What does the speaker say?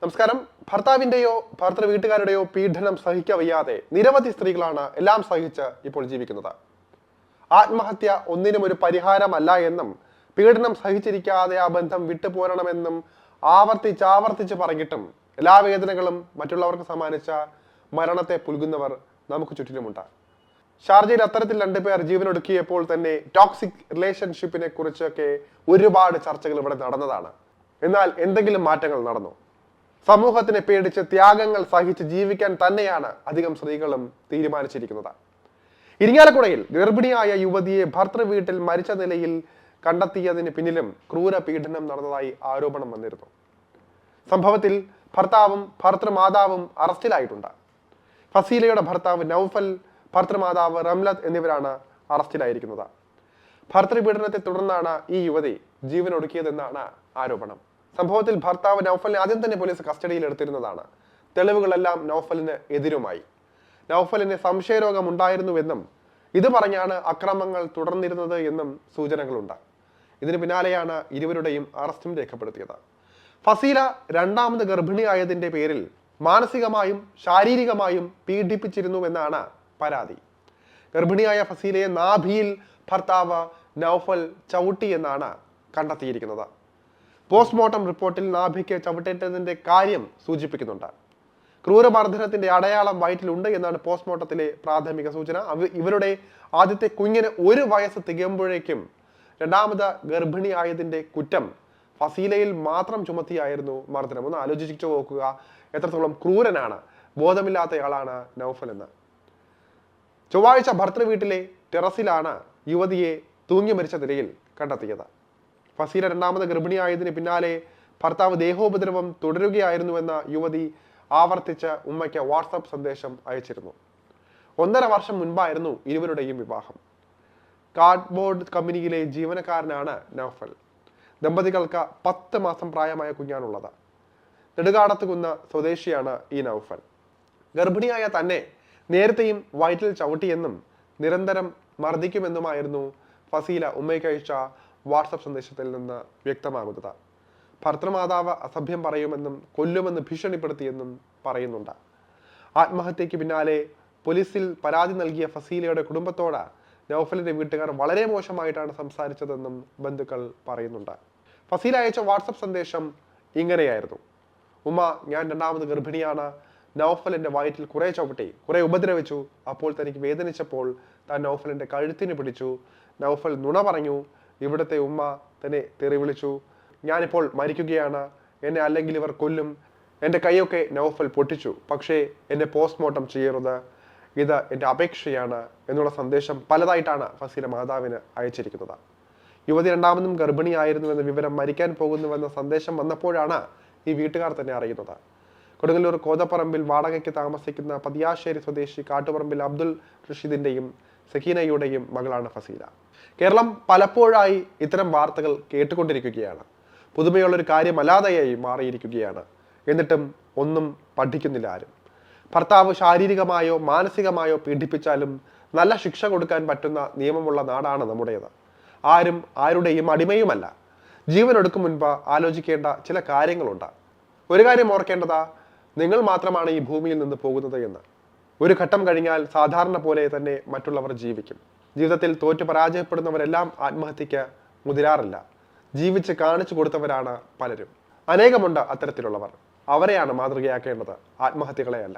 നമസ്കാരം. ഭർത്താവിന്റെയോ ഭർത്തൃ വീട്ടുകാരുടെയോ പീഡനം സഹിക്കവയ്യാതെ നിരവധി സ്ത്രീകളാണ് എല്ലാം സഹിച്ച് ഇപ്പോൾ ജീവിക്കുന്നത്. ആത്മഹത്യ ഒന്നിനും ഒരു പരിഹാരമല്ല എന്നും പീഡനം സഹിച്ചിരിക്കാതെ ആ ബന്ധം വിട്ടുപോരണമെന്നും ആവർത്തിച്ച് പറഞ്ഞിട്ടും എല്ലാ വേദനകളും മറ്റുള്ളവർക്ക് സമ്മാനിച്ച മരണത്തെ പുൽകുന്നവർ നമുക്ക് ചുറ്റിലുമുണ്ട്. ഷാർജയിൽ അത്തരത്തിൽ രണ്ടുപേർ ജീവനൊടുക്കിയപ്പോൾ തന്നെ ടോക്സിക് റിലേഷൻഷിപ്പിനെ കുറിച്ചൊക്കെ ഒരുപാട് ചർച്ചകൾ ഇവിടെ നടന്നതാണ്. എന്നാൽ എന്തെങ്കിലും മാറ്റങ്ങൾ നടന്നു? സമൂഹത്തിനെ പേടിച്ച് ത്യാഗങ്ങൾ സഹിച്ച് ജീവിക്കാൻ തന്നെയാണ് അധികം സ്ത്രീകളും തീരുമാനിച്ചിരിക്കുന്നത്. ഇരിങ്ങാലക്കുടയിൽ ഗർഭിണിയായ യുവതിയെ ഭർത്തൃ വീട്ടിൽ മരിച്ച നിലയിൽ കണ്ടെത്തിയതിന് പിന്നിലും ക്രൂര പീഡനം നടന്നതായി ആരോപണം വന്നിരുന്നു. സംഭവത്തിൽ ഭർത്താവും ഭർത്തൃമാതാവും അറസ്റ്റിലായിട്ടുണ്ട്. ഫസീലയുടെ ഭർത്താവ് നൗഫൽ, ഭർത്തൃമാതാവ് റംലത്ത് എന്നിവരാണ് അറസ്റ്റിലായിരിക്കുന്നത്. ഭർത്തൃപീഡനത്തെ തുടർന്നാണ് ഈ യുവതി ജീവനൊടുക്കിയതെന്നാണ് ആരോപണം. സംഭവത്തിൽ ഭർത്താവ് നൗഫലിനെ ആദ്യം തന്നെ പോലീസ് കസ്റ്റഡിയിൽ എടുത്തിരുന്നതാണ്. തെളിവുകളെല്ലാം നൗഫലിന് എതിരുമായി. നൗഫലിന് സംശയരോഗം ഉണ്ടായിരുന്നുവെന്നും ഇത് പറഞ്ഞാണ് അക്രമങ്ങൾ തുടർന്നിരുന്നത് എന്നും സൂചനകളുണ്ട്. ഇതിന് പിന്നാലെയാണ് ഇരുവരുടെയും അറസ്റ്റും രേഖപ്പെടുത്തിയത്. ഫസീല രണ്ടാമത് ഗർഭിണിയായതിന്റെ പേരിൽ മാനസികമായും ശാരീരികമായും പീഡിപ്പിച്ചിരുന്നുവെന്നാണ് പരാതി. ഗർഭിണിയായ ഫസീലയെ നാഭിയിൽ ഭർത്താവ് നൗഫൽ ചവിട്ടി എന്നാണ് കണ്ടെത്തിയിരിക്കുന്നത്. പോസ്റ്റ്മോർട്ടം റിപ്പോർട്ടിൽ നാഭിക്ക് ചവിട്ടേറ്റതിന്റെ കാര്യം സൂചിപ്പിക്കുന്നുണ്ട്. ക്രൂരമർദ്ദനത്തിന്റെ അടയാളം വയറ്റിലുണ്ട് എന്നാണ് പോസ്റ്റ്മോർട്ടത്തിലെ പ്രാഥമിക സൂചന. ഇവരുടെ ആദ്യത്തെ കുഞ്ഞിന് 1 വയസ്സ് തികയുമ്പോഴേക്കും രണ്ടാമത് ഗർഭിണിയായതിന്റെ കുറ്റം ഫസീലയിൽ മാത്രം ചുമത്തിയായിരുന്നു മർദ്ദനം. ഒന്ന് ആലോചിച്ചു നോക്കുക, എത്രത്തോളം ക്രൂരനാണ്, ബോധമില്ലാത്തയാളാണ് നൗഫൽ എന്ന്. ചൊവ്വാഴ്ച ഭർത്തൃ വീട്ടിലെ ടെറസിലാണ് യുവതിയെ തൂങ്ങി മരിച്ച നിലയിൽ കണ്ടെത്തിയത്. ഫസീല രണ്ടാമത് ഗർഭിണിയായതിന് പിന്നാലെ ഭർത്താവ് ദേഹോപദ്രവം തുടരുകയായിരുന്നുവെന്ന യുവതി ആവർത്തിച്ച് ഉമ്മയ്ക്ക് വാട്സാപ്പ് സന്ദേശം അയച്ചിരുന്നു. 1.5 വർഷം മുൻപായിരുന്നു ഇരുവരുടെയും വിവാഹം. കാർഡ്ബോർഡ് കമ്പനിയിലെ ജീവനക്കാരനാണ് നൗഫൽ. ദമ്പതികൾക്ക് 10 മാസം പ്രായമായ കുഞ്ഞാണുള്ളത്. നെടുകാടത്തുകുന്ന സ്വദേശിയാണ് ഈ നൗഫൽ. ഗർഭിണിയായ തന്നെ നേരത്തെയും വയറ്റിൽ ചവിട്ടിയെന്നും നിരന്തരം മർദ്ദിക്കുമെന്നുമായിരുന്നു ഫസീല ഉമ്മയ്ക്ക് അയച്ച വാട്സപ്പ് സന്ദേശത്തിൽ നിന്ന് വ്യക്തമാകുന്നത്. ഭർത്തൃമാതാവ് അസഭ്യം പറയുമെന്നും കൊല്ലുമെന്ന് ഭീഷണിപ്പെടുത്തിയെന്നും പറയുന്നുണ്ട്. ആത്മഹത്യക്ക് പിന്നാലെ പോലീസിൽ പരാതി നൽകിയ ഫസീലയുടെ കുടുംബത്തോട് നൗഫലിന്റെ വീട്ടുകാർ വളരെ മോശമായിട്ടാണ് സംസാരിച്ചതെന്നും ബന്ധുക്കൾ പറയുന്നുണ്ട്. ഫസീല അയച്ച വാട്സപ്പ് സന്ദേശം ഇങ്ങനെയായിരുന്നു: ഉമ്മ, ഞാൻ രണ്ടാമത് ഗർഭിണിയാണ്. നൗഫലിന്റെ വയറ്റിൽ കുറെ ചവിട്ടി, കുറെ ഉപദ്രവിച്ചു. അപ്പോൾ തനിക്ക് വേദനിച്ചപ്പോൾ താൻ നൗഫലിന്റെ കഴുത്തിന് പിടിച്ചു. നൗഫൽ നുണ പറഞ്ഞു. ഇവിടുത്തെ ഉമ്മ തന്നെ തെറി വിളിച്ചു. ഞാനിപ്പോൾ മരിക്കുകയാണ്, എന്നെ അല്ലെങ്കിൽ ഇവർ കൊല്ലും. എൻ്റെ കൈയൊക്കെ നൗഫൽ പൊട്ടിച്ചു. പക്ഷേ എന്നെ പോസ്റ്റ്മോർട്ടം ചെയ്യരുത്, ഇത് എൻ്റെ അപേക്ഷയാണ് എന്നുള്ള സന്ദേശം പലതായിട്ടാണ് ഫസീല മാതാവിന് അയച്ചിരിക്കുന്നത്. യുവതി രണ്ടാമതും ഗർഭിണിയായിരുന്നുവെന്ന വിവരം, മരിക്കാൻ പോകുന്നുവെന്ന സന്ദേശം വന്നപ്പോഴാണ് ഈ വീട്ടുകാർ തന്നെ അറിയുന്നത്. കൊടുങ്ങല്ലൂർ കോതപ്പറമ്പിൽ വാടകയ്ക്ക് താമസിക്കുന്ന പതിയാശ്ശേരി സ്വദേശി കാട്ടുപറമ്പിൽ അബ്ദുൽ റഷീദിന്റെയും സക്കീനയുടെയും മകളാണ് ഫസീല. കേരളം പലപ്പോഴായി ഇത്തരം വാർത്തകൾ കേട്ടുകൊണ്ടിരിക്കുകയാണ്. പുതുമയുള്ളൊരു കാര്യമല്ലാതെയായി മാറിയിരിക്കുകയാണ്. എന്നിട്ടും ഒന്നും പഠിക്കുന്നില്ല ആരും. ഭർത്താവ് ശാരീരികമായോ മാനസികമായോ പീഡിപ്പിച്ചാലും നല്ല ശിക്ഷ കൊടുക്കാൻ പറ്റുന്ന നിയമമുള്ള നാടാണ് നമ്മുടേത്. ആരും ആരുടെയും അടിമയുമല്ല. ജീവനൊടുക്കും മുൻപ് ആലോചിക്കേണ്ട ചില കാര്യങ്ങളുണ്ട്. ഒരു കാര്യം ഓർക്കേണ്ടതാ, നിങ്ങൾ മാത്രമാണ് ഈ ഭൂമിയിൽ നിന്ന് പോകുന്നത് എന്ന്. ഒരു ഘട്ടം കഴിഞ്ഞാൽ സാധാരണ പോലെ തന്നെ മറ്റുള്ളവർ ജീവിക്കും. ജീവിതത്തിൽ തോറ്റു പരാജയപ്പെടുന്നവരെല്ലാം ആത്മഹത്യക്ക് മുതിരാറില്ല. ജീവിച്ച് കാണിച്ചു കൊടുത്തവരാണ് പലരും. അനേകമുണ്ട് അത്തരത്തിലുള്ളവർ. അവരെയാണ് മാതൃകയാക്കേണ്ടത്, ആത്മഹത്യകളെയല്ല.